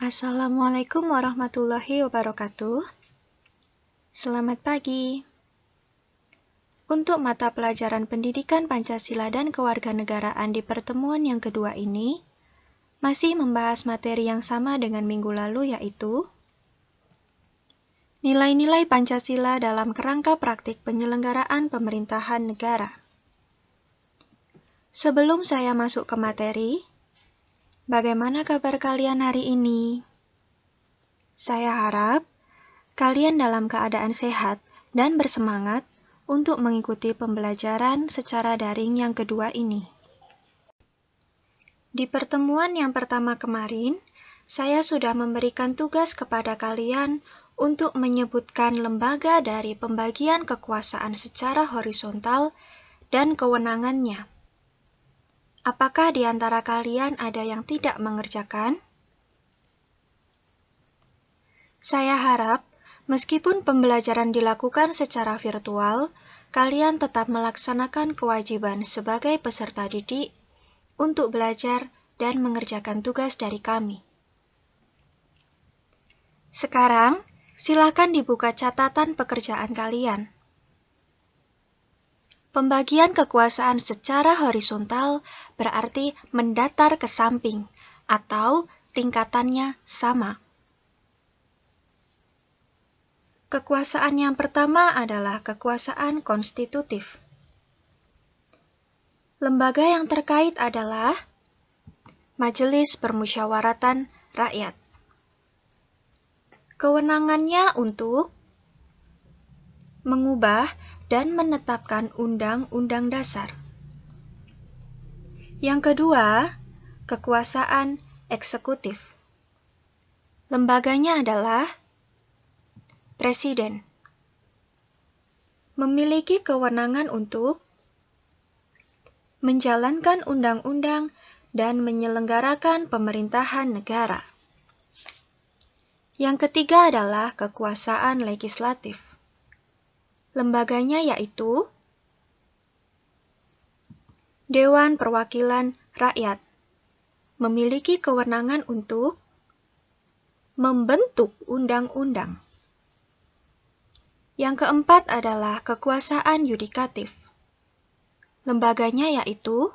Assalamualaikum warahmatullahi wabarakatuh. Selamat pagi. Untuk mata pelajaran Pendidikan Pancasila dan Kewarganegaraan di pertemuan yang kedua ini, masih membahas materi yang sama dengan minggu lalu, yaitu nilai-nilai Pancasila dalam kerangka praktik penyelenggaraan pemerintahan negara. Sebelum saya masuk ke materi, bagaimana kabar kalian hari ini? Saya harap kalian dalam keadaan sehat dan bersemangat untuk mengikuti pembelajaran secara daring yang kedua ini. Di pertemuan yang pertama kemarin, saya sudah memberikan tugas kepada kalian untuk menyebutkan lembaga dari pembagian kekuasaan secara horizontal dan kewenangannya. Apakah di antara kalian ada yang tidak mengerjakan? Saya harap, meskipun pembelajaran dilakukan secara virtual, kalian tetap melaksanakan kewajiban sebagai peserta didik untuk belajar dan mengerjakan tugas dari kami. Sekarang, silakan dibuka catatan pekerjaan kalian. Pembagian kekuasaan secara horizontal berarti mendatar ke samping atau tingkatannya sama. Kekuasaan yang pertama adalah kekuasaan konstitutif. Lembaga yang terkait adalah Majelis Permusyawaratan Rakyat. Kewenangannya untuk mengubah dan menetapkan undang-undang dasar. Yang kedua, kekuasaan eksekutif. Lembaganya adalah Presiden. Memiliki kewenangan untuk menjalankan undang-undang dan menyelenggarakan pemerintahan negara. Yang ketiga adalah kekuasaan legislatif. Lembaganya yaitu Dewan Perwakilan Rakyat. Memiliki kewenangan untuk membentuk undang-undang. Yang keempat adalah kekuasaan yudikatif. Lembaganya yaitu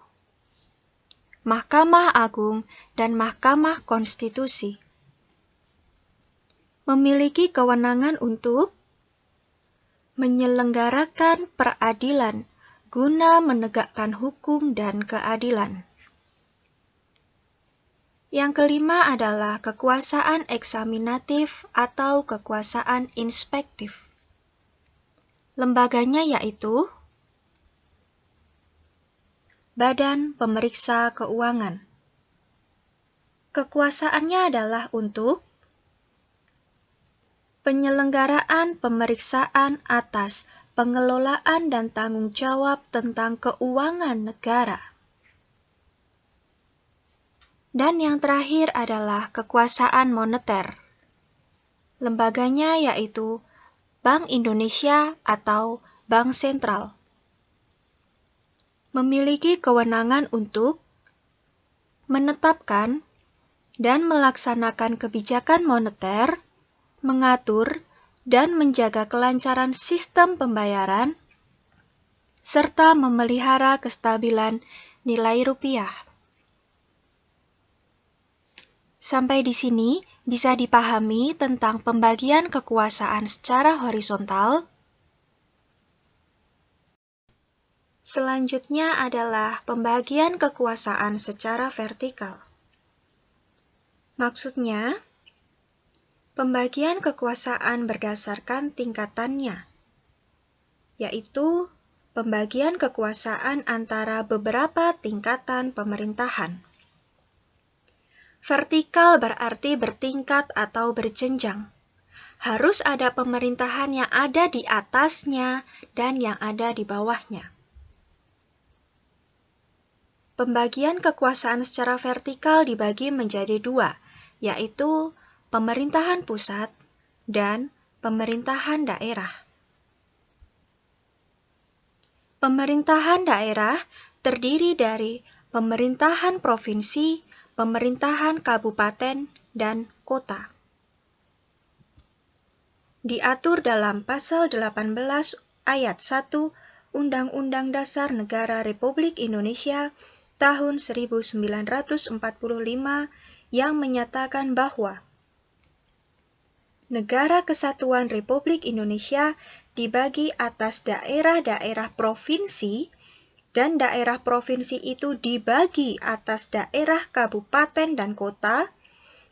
Mahkamah Agung dan Mahkamah Konstitusi. Memiliki kewenangan untuk menyelenggarakan peradilan guna menegakkan hukum dan keadilan. Yang kelima adalah kekuasaan eksaminatif atau kekuasaan inspektif. Lembaganya yaitu Badan Pemeriksa Keuangan. Kekuasaannya adalah untuk penyelenggaraan pemeriksaan atas pengelolaan dan tanggung jawab tentang keuangan negara. Dan yang terakhir adalah kekuasaan moneter. Lembaganya yaitu Bank Indonesia atau Bank Sentral. Memiliki kewenangan untuk menetapkan dan melaksanakan kebijakan moneter, mengatur dan menjaga kelancaran sistem pembayaran, serta memelihara kestabilan nilai rupiah. Sampai di sini bisa dipahami tentang pembagian kekuasaan secara horizontal. Selanjutnya adalah pembagian kekuasaan secara vertikal. Maksudnya, pembagian kekuasaan berdasarkan tingkatannya, yaitu pembagian kekuasaan antara beberapa tingkatan pemerintahan. Vertikal berarti bertingkat atau berjenjang. Harus ada pemerintahan yang ada di atasnya dan yang ada di bawahnya. Pembagian kekuasaan secara vertikal dibagi menjadi dua, yaitu pemerintahan pusat dan pemerintahan daerah. Pemerintahan daerah terdiri dari pemerintahan provinsi, pemerintahan kabupaten, dan kota. Diatur dalam Pasal 18 Ayat 1 Undang-Undang Dasar Negara Republik Indonesia tahun 1945 yang menyatakan bahwa Negara Kesatuan Republik Indonesia dibagi atas daerah-daerah provinsi dan daerah provinsi itu dibagi atas daerah kabupaten dan kota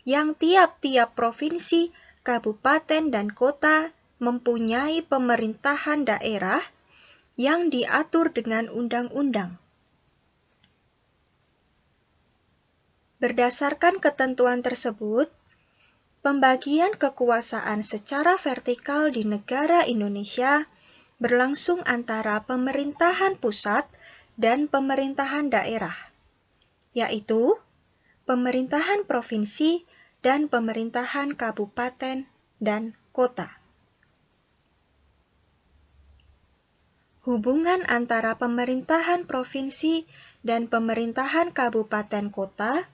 yang tiap-tiap provinsi, kabupaten, dan kota mempunyai pemerintahan daerah yang diatur dengan undang-undang. Berdasarkan ketentuan tersebut, pembagian kekuasaan secara vertikal di negara Indonesia berlangsung antara pemerintahan pusat dan pemerintahan daerah, yaitu pemerintahan provinsi dan pemerintahan kabupaten dan kota. Hubungan antara pemerintahan provinsi dan pemerintahan kabupaten kota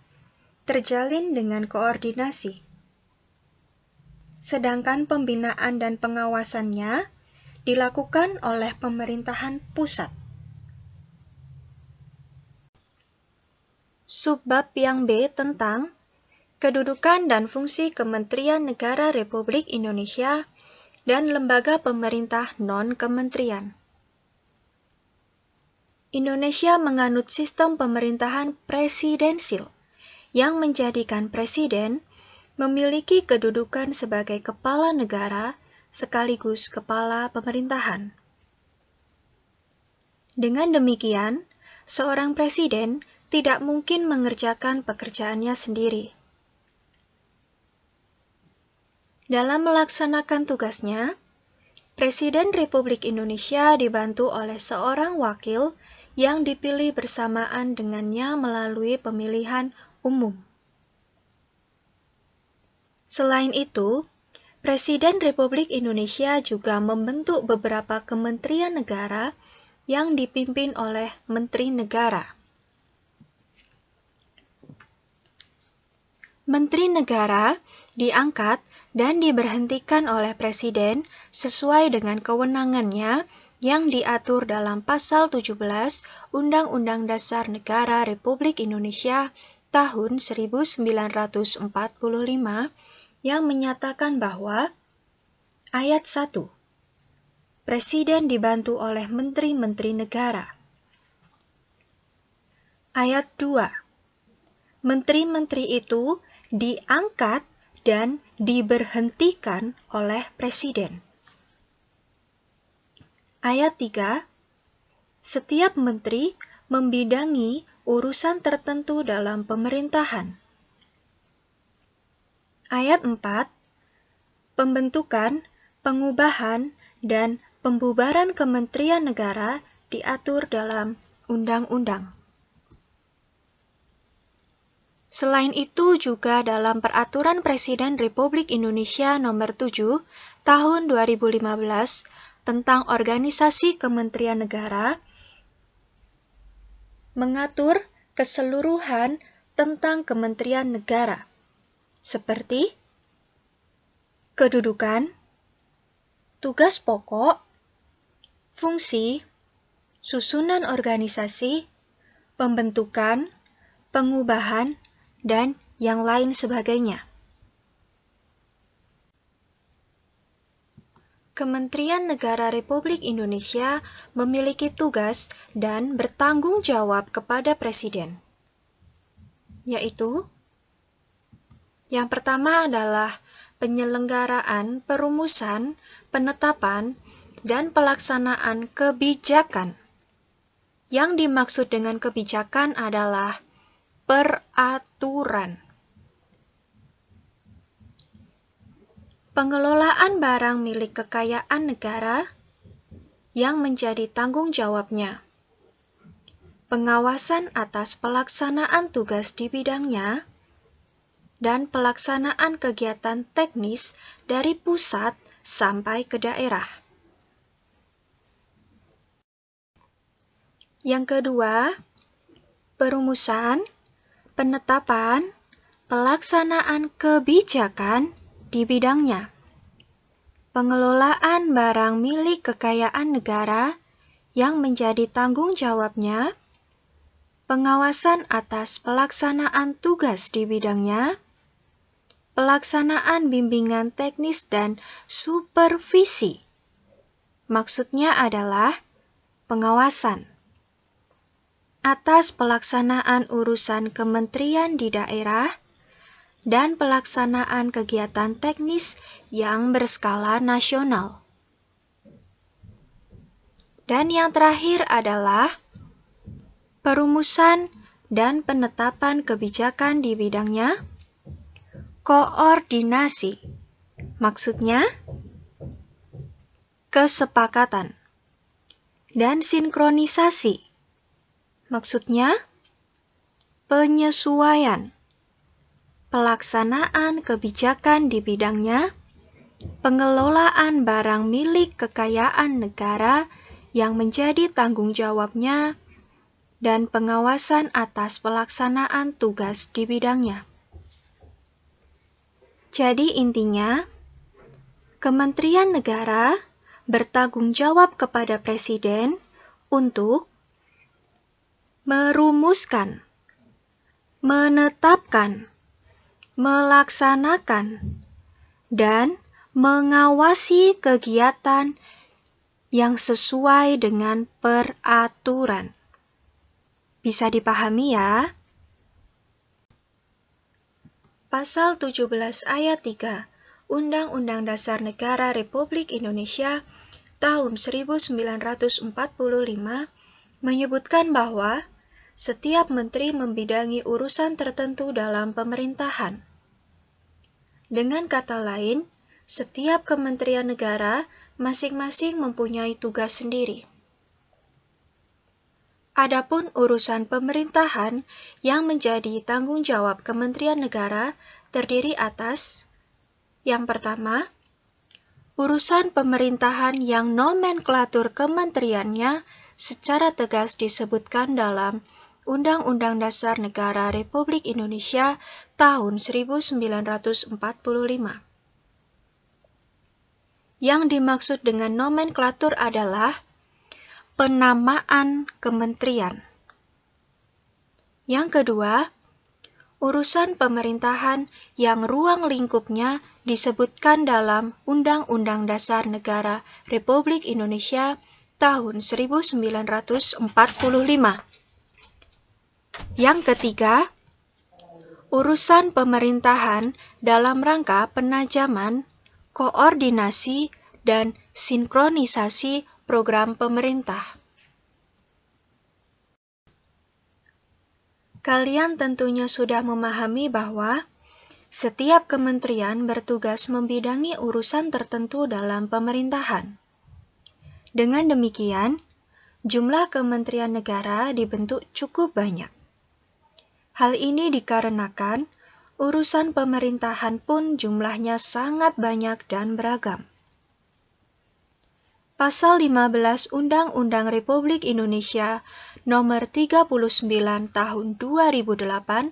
terjalin dengan koordinasi. Sedangkan pembinaan dan pengawasannya dilakukan oleh pemerintahan pusat. Subbab yang B tentang kedudukan dan fungsi Kementerian Negara Republik Indonesia dan lembaga pemerintah non-kementerian. Indonesia menganut sistem pemerintahan presidensil yang menjadikan presiden memiliki kedudukan sebagai kepala negara sekaligus kepala pemerintahan. Dengan demikian, seorang presiden tidak mungkin mengerjakan pekerjaannya sendiri. Dalam melaksanakan tugasnya, Presiden Republik Indonesia dibantu oleh seorang wakil yang dipilih bersamaan dengannya melalui pemilihan umum. Selain itu, Presiden Republik Indonesia juga membentuk beberapa kementerian negara yang dipimpin oleh Menteri Negara. Menteri Negara diangkat dan diberhentikan oleh Presiden sesuai dengan kewenangannya yang diatur dalam Pasal 17 Undang-Undang Dasar Negara Republik Indonesia tahun 1945 yang menyatakan bahwa Ayat 1. Presiden dibantu oleh Menteri-Menteri Negara. Ayat 2. Menteri-menteri itu diangkat dan diberhentikan oleh Presiden. Ayat 3. Setiap menteri membidangi urusan tertentu dalam pemerintahan. Ayat 4. Pembentukan, pengubahan, dan pembubaran kementerian negara diatur dalam undang-undang. Selain itu juga dalam Peraturan Presiden Republik Indonesia Nomor 7 Tahun 2015 tentang Organisasi Kementerian Negara mengatur keseluruhan tentang Kementerian Negara, seperti kedudukan, tugas pokok, fungsi, susunan organisasi, pembentukan, pengubahan, dan yang lain sebagainya. Kementerian Negara Republik Indonesia memiliki tugas dan bertanggung jawab kepada Presiden, yaitu yang pertama adalah penyelenggaraan, perumusan, penetapan, dan pelaksanaan kebijakan. Yang dimaksud dengan kebijakan adalah peraturan. Pengelolaan barang milik kekayaan negara yang menjadi tanggung jawabnya. Pengawasan atas pelaksanaan tugas di bidangnya dan pelaksanaan kegiatan teknis dari pusat sampai ke daerah. Yang kedua, perumusan, penetapan, pelaksanaan kebijakan di bidangnya, pengelolaan barang milik kekayaan negara yang menjadi tanggung jawabnya, pengawasan atas pelaksanaan tugas di bidangnya, pelaksanaan bimbingan teknis dan supervisi. Maksudnya adalah pengawasan atas pelaksanaan urusan kementerian di daerah dan pelaksanaan kegiatan teknis yang berskala nasional. Dan yang terakhir adalah perumusan dan penetapan kebijakan di bidangnya, koordinasi. Maksudnya, kesepakatan. Dan sinkronisasi. Maksudnya, penyesuaian. Pelaksanaan kebijakan di bidangnya, pengelolaan barang milik kekayaan negara yang menjadi tanggung jawabnya, dan pengawasan atas pelaksanaan tugas di bidangnya. Jadi intinya, Kementerian Negara bertanggung jawab kepada Presiden untuk merumuskan, menetapkan, melaksanakan, dan mengawasi kegiatan yang sesuai dengan peraturan. Bisa dipahami ya? Pasal 17 ayat 3 Undang-Undang Dasar Negara Republik Indonesia tahun 1945 menyebutkan bahwa setiap menteri membidangi urusan tertentu dalam pemerintahan. Dengan kata lain, setiap kementerian negara masing-masing mempunyai tugas sendiri. Adapun urusan pemerintahan yang menjadi tanggung jawab Kementerian Negara terdiri atas: yang pertama, urusan pemerintahan yang nomenklatur kementeriannya secara tegas disebutkan dalam Undang-Undang Dasar Negara Republik Indonesia tahun 1945. Yang dimaksud dengan nomenklatur adalah penamaan kementerian. Yang kedua, urusan pemerintahan yang ruang lingkupnya disebutkan dalam Undang-Undang Dasar Negara Republik Indonesia tahun 1945. Yang ketiga, urusan pemerintahan dalam rangka penajaman, koordinasi, dan sinkronisasi program pemerintah. Kalian tentunya sudah memahami bahwa setiap kementerian bertugas membidangi urusan tertentu dalam pemerintahan. Dengan demikian, jumlah kementerian negara dibentuk cukup banyak. Hal ini dikarenakan urusan pemerintahan pun jumlahnya sangat banyak dan beragam. Pasal 15 Undang-Undang Republik Indonesia Nomor 39 Tahun 2008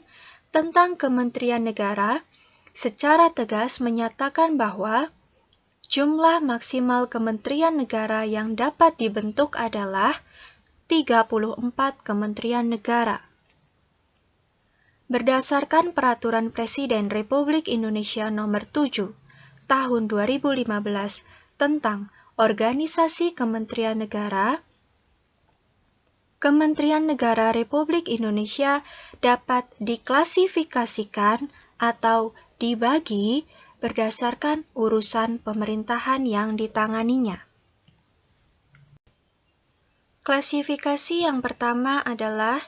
tentang Kementerian Negara secara tegas menyatakan bahwa jumlah maksimal kementerian negara yang dapat dibentuk adalah 34 kementerian negara. Berdasarkan Peraturan Presiden Republik Indonesia Nomor 7 Tahun 2015 tentang Organisasi Kementerian Negara, Kementerian Negara Republik Indonesia dapat diklasifikasikan atau dibagi berdasarkan urusan pemerintahan yang ditanganinya. Klasifikasi yang pertama adalah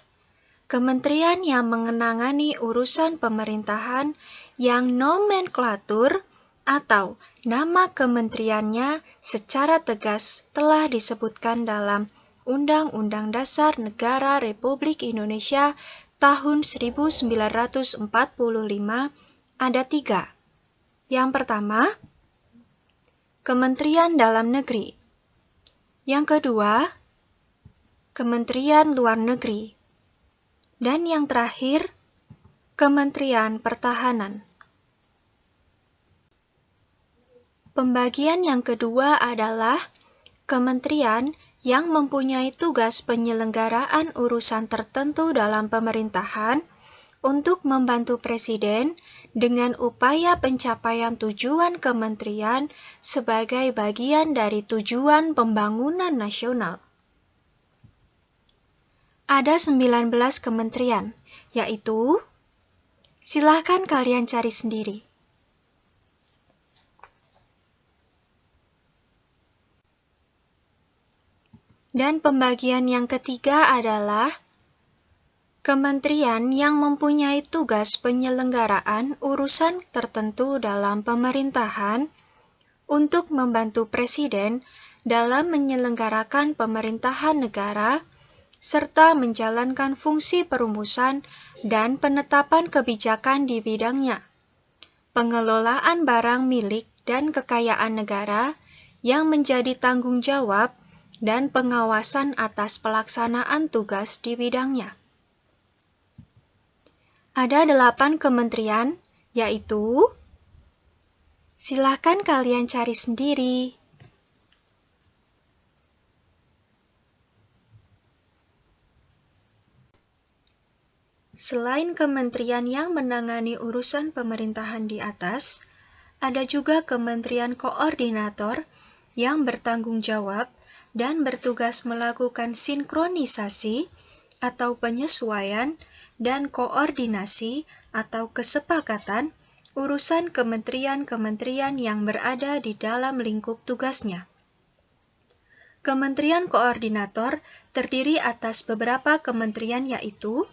kementerian yang mengenangani urusan pemerintahan yang nomenklatur atau nama kementeriannya secara tegas telah disebutkan dalam Undang-Undang Dasar Negara Republik Indonesia tahun 1945 ada 3. Yang pertama, Kementerian Dalam Negeri. Yang kedua, Kementerian Luar Negeri. Dan yang terakhir, Kementerian Pertahanan. Pembagian yang kedua adalah kementerian yang mempunyai tugas penyelenggaraan urusan tertentu dalam pemerintahan untuk membantu Presiden dengan upaya pencapaian tujuan kementerian sebagai bagian dari tujuan pembangunan nasional. Ada 19 kementerian, yaitu, silahkan kalian cari sendiri. Dan pembagian yang ketiga adalah kementerian yang mempunyai tugas penyelenggaraan urusan tertentu dalam pemerintahan untuk membantu Presiden dalam menyelenggarakan pemerintahan negara serta menjalankan fungsi perumusan dan penetapan kebijakan di bidangnya, pengelolaan barang milik dan kekayaan negara yang menjadi tanggung jawab dan pengawasan atas pelaksanaan tugas di bidangnya. Ada 8 kementerian, yaitu, silahkan kalian cari sendiri. Selain kementerian yang menangani urusan pemerintahan di atas, ada juga kementerian koordinator yang bertanggung jawab dan bertugas melakukan sinkronisasi atau penyesuaian dan koordinasi atau kesepakatan urusan kementerian-kementerian yang berada di dalam lingkup tugasnya. Kementerian koordinator terdiri atas beberapa kementerian, yaitu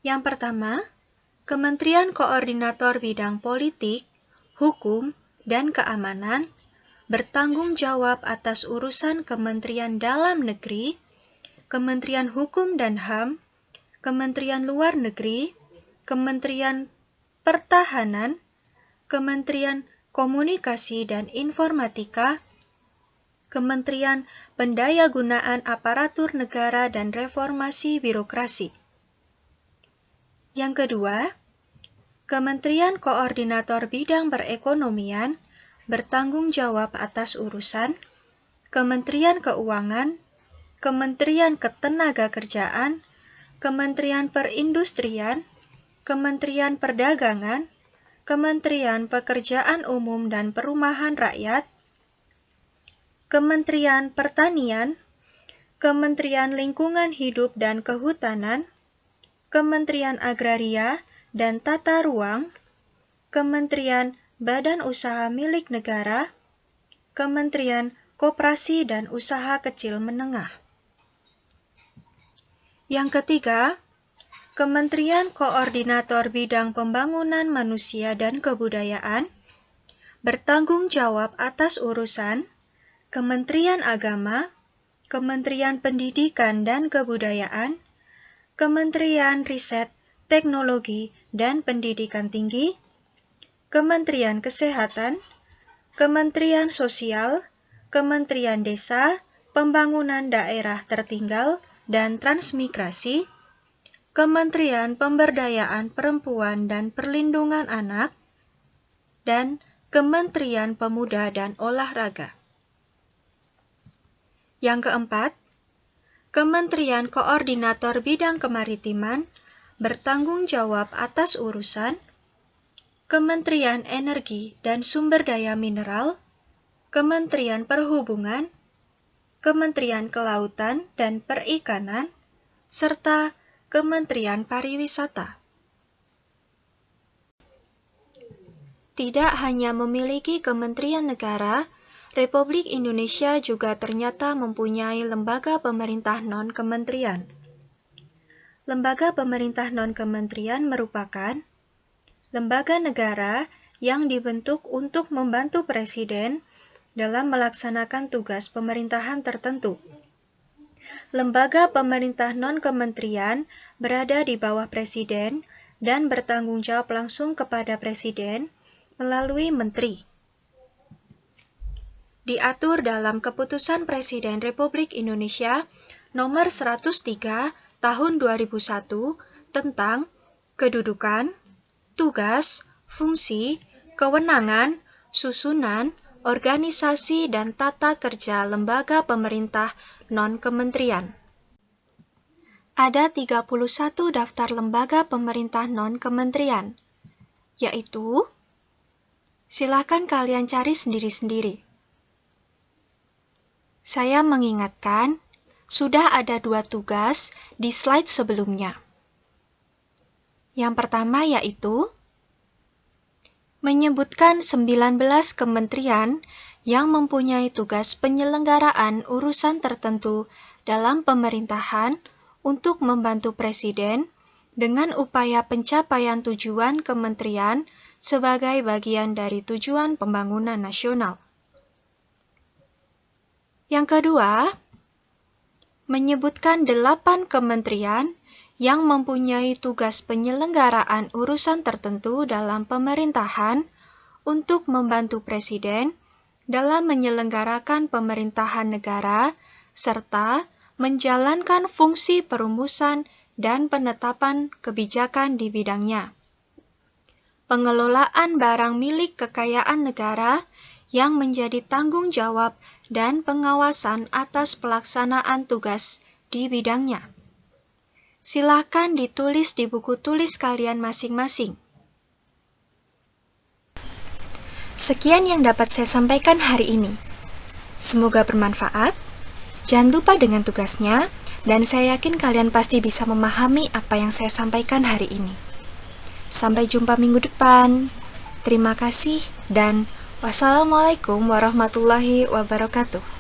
yang pertama, Kementerian Koordinator Bidang Politik, Hukum, dan Keamanan bertanggung jawab atas urusan Kementerian Dalam Negeri, Kementerian Hukum dan HAM, Kementerian Luar Negeri, Kementerian Pertahanan, Kementerian Komunikasi dan Informatika, Kementerian Pendayagunaan Aparatur Negara dan Reformasi Birokrasi. Yang kedua, Kementerian Koordinator Bidang Perekonomian bertanggung jawab atas urusan Kementerian Keuangan, Kementerian Ketenagakerjaan, Kementerian Perindustrian, Kementerian Perdagangan, Kementerian Pekerjaan Umum dan Perumahan Rakyat, Kementerian Pertanian, Kementerian Lingkungan Hidup dan Kehutanan, Kementerian Agraria dan Tata Ruang, Kementerian Badan Usaha Milik Negara, Kementerian Koperasi dan Usaha Kecil Menengah. Yang ketiga, Kementerian Koordinator Bidang Pembangunan Manusia dan Kebudayaan bertanggung jawab atas urusan Kementerian Agama, Kementerian Pendidikan dan Kebudayaan, Kementerian Riset, Teknologi, dan Pendidikan Tinggi, Kementerian Kesehatan, Kementerian Sosial, Kementerian Desa, Pembangunan Daerah Tertinggal, dan Transmigrasi, Kementerian Pemberdayaan Perempuan dan Perlindungan Anak, dan Kementerian Pemuda dan Olahraga. Yang keempat, Kementerian Koordinator Bidang Kemaritiman bertanggung jawab atas urusan Kementerian Energi dan Sumber Daya Mineral, Kementerian Perhubungan, Kementerian Kelautan dan Perikanan, serta Kementerian Pariwisata. Tidak hanya memiliki kementerian negara, Republik Indonesia juga ternyata mempunyai lembaga pemerintah non-kementerian. Lembaga pemerintah non-kementerian merupakan lembaga negara yang dibentuk untuk membantu Presiden dalam melaksanakan tugas pemerintahan tertentu. Lembaga pemerintah non-kementerian berada di bawah Presiden dan bertanggung jawab langsung kepada Presiden melalui menteri. Diatur dalam Keputusan Presiden Republik Indonesia Nomor 103 Tahun 2001 tentang kedudukan, tugas, fungsi, kewenangan, susunan, organisasi, dan tata kerja lembaga pemerintah non-kementerian. Ada 31 daftar lembaga pemerintah non-kementerian, yaitu, silakan kalian cari sendiri-sendiri. Saya mengingatkan, sudah ada 2 tugas di slide sebelumnya. Yang pertama yaitu menyebutkan 19 kementerian yang mempunyai tugas penyelenggaraan urusan tertentu dalam pemerintahan untuk membantu Presiden dengan upaya pencapaian tujuan kementerian sebagai bagian dari tujuan pembangunan nasional. Yang kedua, menyebutkan 8 kementerian yang mempunyai tugas penyelenggaraan urusan tertentu dalam pemerintahan untuk membantu Presiden dalam menyelenggarakan pemerintahan negara serta menjalankan fungsi perumusan dan penetapan kebijakan di bidangnya. Pengelolaan barang milik kekayaan negara yang menjadi tanggung jawab dan pengawasan atas pelaksanaan tugas di bidangnya. Silakan ditulis di buku tulis kalian masing-masing. Sekian yang dapat saya sampaikan hari ini. Semoga bermanfaat. Jangan lupa dengan tugasnya, dan saya yakin kalian pasti bisa memahami apa yang saya sampaikan hari ini. Sampai jumpa minggu depan. Terima kasih dan wassalamualaikum warahmatullahi wabarakatuh.